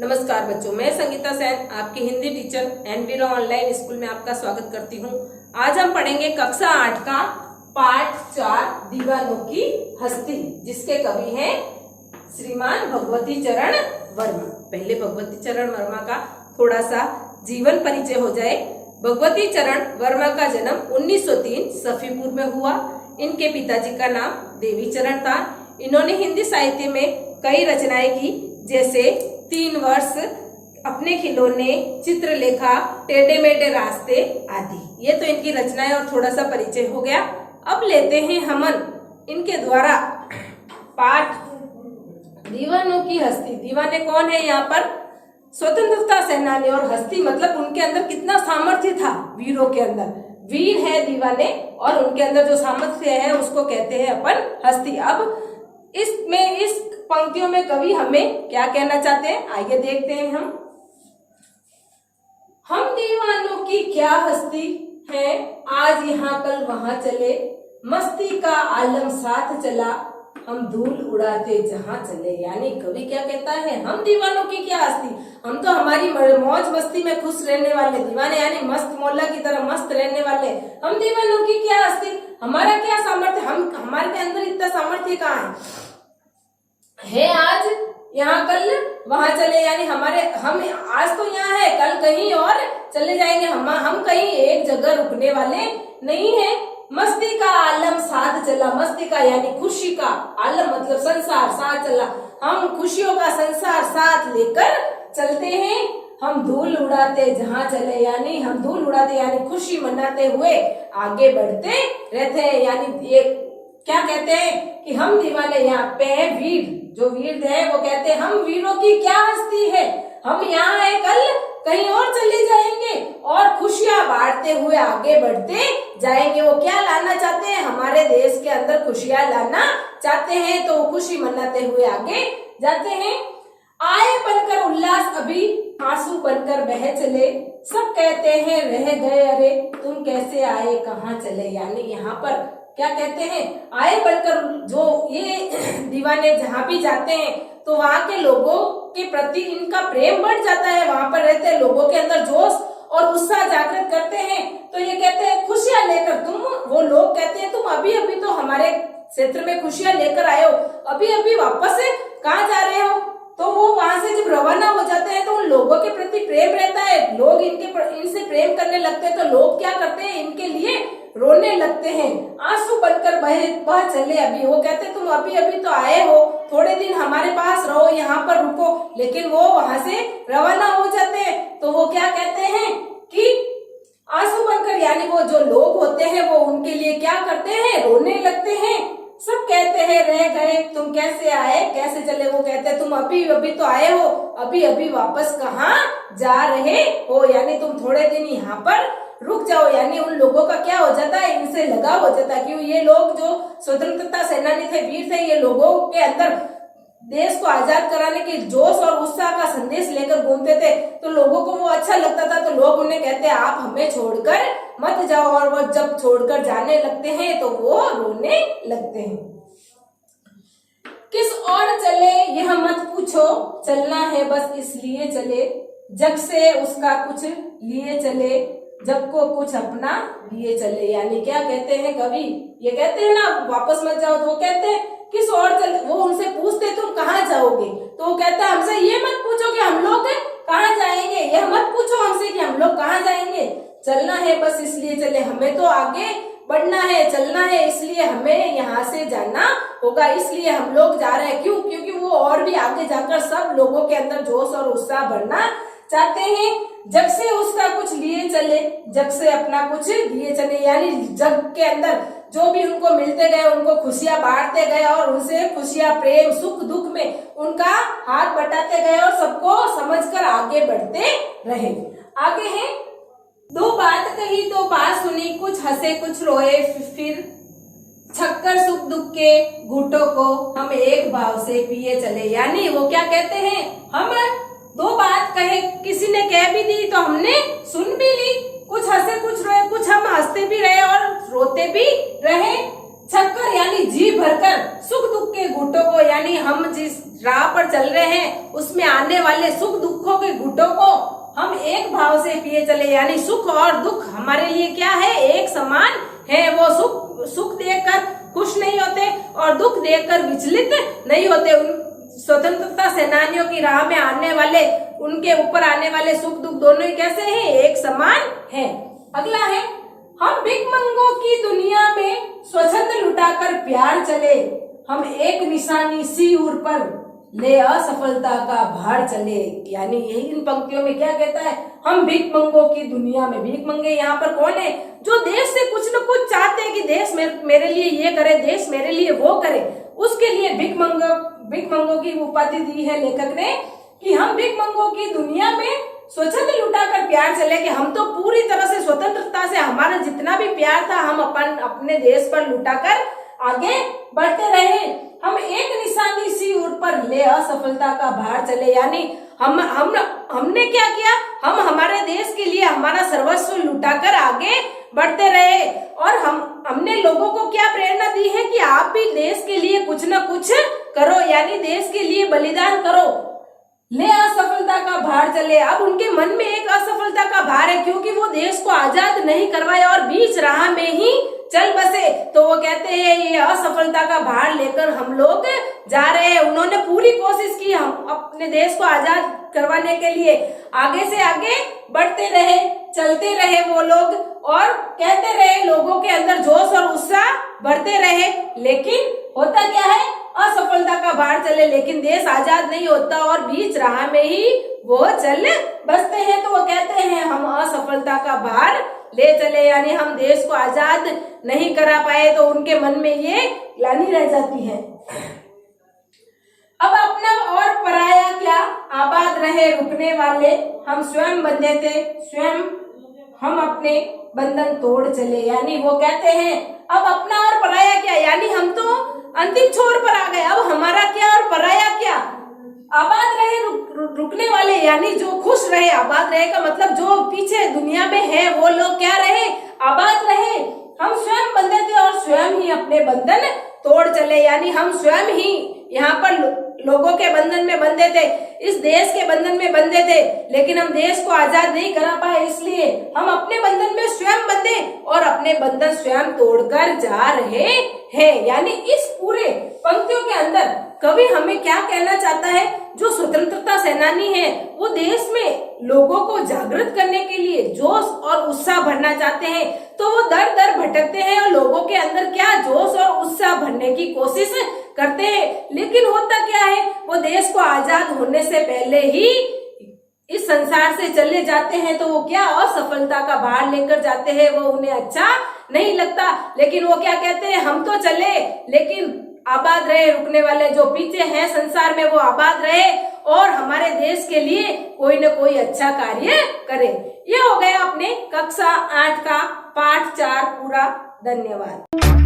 नमस्कार बच्चों, मैं संगीता सेन आपकी हिंदी टीचर एनवीरो ऑनलाइन स्कूल में आपका स्वागत करती हूँ। आज हम पढ़ेंगे कक्षा 8 का पाठ 4 दीवानों की हस्ती, जिसके कवि हैं श्रीमान भगवती चरण वर्मा। पहले भगवती चरण वर्मा का थोड़ा सा जीवन परिचय हो जाए। भगवती चरण वर्मा का जन्म 1903 सफीपुर में हुआ। इनके पिताजी का नाम देवी चरण था। इन्होंने हिंदी साहित्य में कई रचनाएं की, जैसे 3 वर्ष, अपने खिलौने, चित्रलेखा, टेढ़े मेढ़े रास्ते आदि। ये तो इनकी रचनाएं और थोड़ा सा परिचय हो गया। अब लेते हैं हमन इनके द्वारा पाठ दीवानों की हस्ती। दीवाने कौन है? यहाँ पर स्वतंत्रता सेनानी। और हस्ती मतलब उनके अंदर कितना सामर्थ्य था। वीरों के अंदर वीर है दीवाने, और उनके अंदर जो सामर्थ्य है उसको कहते हैं अपन हस्ती। अब इस पंक्तियों में कवि हमें क्या कहना चाहते हैं, आइए देखते हैं। हम दीवानों की क्या हस्ती है, आज यहाँ कल वहां चले, मस्ती का आलम साथ चला, हम धूल उड़ाते जहां चले। यानी कवि क्या कहता है, हम दीवानों की क्या हस्ती, हम तो हमारी मौज मस्ती में खुश रहने वाले दीवाने, यानी मस्त मौला की तरह मस्त रहने वाले। हम दीवानों की क्या हस्ती, हमारा क्या सामर्थ्य, हमारे के अंदर इतना सामर्थ्य कहाँ है आज यहाँ कल वहां चले। यानी हम आज तो यहाँ है, कल कहीं और चले जाएंगे। हम कहीं एक जगह रुकने वाले नहीं है। मस्ती का आलम साथ चला, मस्ती का यानी खुशी का, आलम मतलब संसार, साथ चला, हम खुशियों का संसार साथ लेकर चलते हैं। हम धूल उड़ाते जहां चले, यानी हम धूल उड़ाते यानी खुशी मनाते हुए आगे बढ़ते रहते हैं। यानी ये क्या कहते हैं कि हम दीवाने यहाँ पे है वीर, जो वीर है वो कहते हैं हम वीरों की क्या हस्ती है, हम यहाँ है, कल कहीं और चले जाएंगे और खुशियां बांटते हुए आगे बढ़ते जाएंगे। वो क्या लाना चाहते हैं, हमारे देश के अंदर खुशियां लाना चाहते हैं, तो खुशी मनाते हुए आगे जाते हैं। आए बनकर उल्लास, अभी आंसू बनकर बह चले, सब कहते हैं रह गए, अरे तुम कैसे आए कहाँ चले। यानी यहाँ पर क्या कहते हैं, आए बनकर, जो ये दीवाने जहाँ भी जाते हैं तो वहाँ के लोगों के प्रति इनका प्रेम बढ़ जाता है। वहाँ पर रहते लोगों के अंदर जोश और उत्साह जागृत करते हैं। तो ये कहते हैं खुशियां लेकर वो लोग कहते हैं तुम अभी अभी तो हमारे क्षेत्र में खुशियां लेकर आए हो, अभी अभी वापस कहाँ जा रहे हो। तो वो वहां से जब रवाना हो जाते हैं तो उन लोगों के प्रति प्रेम रहता है, लोग इनसे प्रेम करने लगते हैं। तो लोग क्या करते हैं, इनके लिए रोने लगते हैं, आंसू बनकर बह चले। अभी वो कहते हैं तुम अभी अभी तो आए हो, थोड़े दिन हमारे पास रहो, यहाँ पर रुको। लेकिन वो वहां से रवाना हो जाते हैं। तो वो क्या कहते हैं कि आंसू बनकर, यानी वो जो लोग होते हैं वो उनके लिए क्या करते हैं, रोने लगते हैं। सब कहते हैं रह गए, तुम कैसे आए कैसे चले। वो कहते हैं तुम अभी अभी तो आए हो, अभी अभी वापस कहाँ जा रहे हो, यानी तुम थोड़े दिन यहाँ पर रुक जाओ। यानी उन लोगों का क्या हो जाता है, इनसे लगाव हो जाता है। क्यों, ये लोग जो स्वतंत्रता सेनानी थे, वीर थे, ये लोगों के अंदर देश को आजाद कराने के जोश और उत्साह का संदेश लेकर घूमते थे। तो लोगों को वो अच्छा लगता था। तो लोग उन्हें कहते हैं आप हमें छोड़कर मत जाओ। और वो जब छोड़कर जाने लगते हैं तो वो रोने लगते हैं। किस और चले यह मत पूछो, चलना है बस इसलिए चले, जग से उसका कुछ लिए चले, जब को कुछ अपना लिए चले। यानी क्या कहते हैं कवि, ये कहते हैं ना वापस मत जाओ, तो वो कहते हैं किस और चले। वो उनसे पूछते तुम कहाँ जाओगे, तो वो कहता है हमसे ये मत पूछो कि हम लोग कहाँ जाएंगे, यह मत पूछो हमसे कि हम लोग कहाँ जाएंगे, चलना है बस इसलिए चले, हमें तो आगे बढ़ना है, चलना है, इसलिए हमें यहाँ से जाना होगा, इसलिए हम लोग जा रहे हैं। क्यों, क्योंकि वो और भी आगे जाकर सब लोगों के अंदर जोश और उत्साह बढ़ना चाहते हैं। जग से उसका कुछ लिए चले, जग से अपना कुछ लिए चले, यानी जग के अंदर जो भी उनको मिलते गए उनको खुशियां बांटते गए और उनसे खुशियां, प्रेम, सुख दुख में उनका हाथ बटाते गए और सबको समझकर आगे बढ़ते रहे। आगे है, दो बात कही तो बात सुनी, कुछ हंसे कुछ रोए, फिर छक्कर सुख दुख के घूंटों को हम एक भाव से पिए चले। यानी वो क्या कहते हैं, हम दो बात कहे, किसी ने कह भी दी तो हमने सुन भी ली, कुछ हंसे कुछ रोए, कुछ हम हंसते भी रहे और रोते भी रहे। छक्कर यानी जी भरकर, सुख दुख के घूंटों को, यानी हम जिस राह पर चल रहे हैं उसमें आने वाले सुख दुखों के घुटों को हम एक भाव से पिए चले, यानी सुख और दुख हमारे लिए क्या है, एक समान है। वो सुख देखकर खुश नहीं होते और दुख देखकर विचलित नहीं होते। उन स्वतंत्रता सेनानियों की राह में आने वाले, उनके ऊपर आने वाले सुख दुख दोनों ही कैसे हैं, एक समान है। अगला है, हम भिखमंगों की दुनिया में स्वच्छंद लुटाकर प्यार चले, हम एक निशानी सिर पर ले असफलता का भार चले। यानी यही इन पंक्तियों में क्या कहता है, हम भिखमंगों की दुनिया में, भिखमंगे यहाँ पर कौन है, जो देश से कुछ न कुछ चाहते हैं कि देश मेरे लिए ये करे, देश मेरे लिए वो करे, उसके लिए भिखमंगों की उपाधि दी है लेखक ने कि हम भिखमंगों की दुनिया में स्वच्छंद लुटाकर प्यार चले, कि हम तो पूरी तरह से स्वतंत्रता से हमारा जितना भी प्यार था हम अपने देश पर लुटाकर आगे बढ़ते रहे। हम एक निशानी सिर पर ले असफलता का भार चले, यानी हमने क्या किया, हम हमारे देश के लिए हमारा सर्वस्व लुटाकर आगे बढ़ते रहे। और हमने लोगों को क्या प्रेरणा दी है कि आप भी देश के लिए कुछ न कुछ करो, यानी देश के लिए बलिदान करो। ले असफलता का भार चले, अब उनके मन में एक असफलता का भार है, क्योंकि वो देश को आजाद नहीं करवाया और बीच राह में ही चल बसे। तो वो कहते हैं ये असफलता का भार लेकर हम लोग जा रहे हैं। उन्होंने पूरी कोशिश की हम अपने देश को आजाद करवाने के लिए, आगे से आगे बढ़ते रहे, चलते रहे वो लोग, और कहते रहे, लोगों के अंदर जोश और उत्साह बढ़ते रहे। लेकिन होता क्या है, असफलता का भार चले, लेकिन देश आजाद नहीं होता और बीच राह में ही वो चल बसते हैं। तो वो कहते हैं हम असफलता का भार ले चले, यानी हम देश को आजाद नहीं करा पाए। तो उनके मन में ये ग्लानि रह जाती है। अब अपना और पराया क्या, आबाद रहे रुकने वाले, हम स्वयं बंधे थे, स्वयं हम अपने बंधन तोड़ चले। यानी वो कहते हैं अब अपना और पराया क्या, यानी हम तो अंतिम छोर पर आ गए, अब हमारा क्या और पराया क्या। आबाद रहे रुकने वाले, यानी जो खुश रहे, आबाद रहे का मतलब जो पीछे दुनिया में है वो लोग क्या रहे, आबाद रहे। हम स्वयं बंधे थे और स्वयं ही अपने बंधन तोड़ चले, यानी हम स्वयं ही यहाँ पर लोगों के बंधन में बंधे थे, इस देश के बंधन में बंधे थे, लेकिन हम देश को आजाद नहीं करा पाए, इसलिए हम अपने बंधन में स्वयं बंधे और अपने बंधन स्वयं तोड़कर जा रहे हैं। यानी इस पूरे पंक्तियों के अंदर कवि हमें क्या कहना चाहता है, जो स्वतंत्रता सेनानी है वो देश में लोगों को जागृत करने के लिए जोश और उत्साह भरना चाहते हैं, तो वो दर दर भटकते हैं और लोगों के अंदर क्या जोश और उत्साह भरने की कोशिश करते हैं। लेकिन होता क्या है, वो देश को आजाद होने से पहले ही इस संसार से चले जाते हैं, तो वो क्या असफलता का भार लेकर जाते हैं, वो उन्हें अच्छा नहीं लगता। लेकिन वो क्या कहते हैं, हम तो चले लेकिन आबाद रहे, रुकने वाले जो पीछे हैं संसार में वो आबाद रहे और हमारे देश के लिए कोई न कोई अच्छा कार्य करे। ये हो गया अपने कक्षा 8 का पाठ 4 पूरा। धन्यवाद।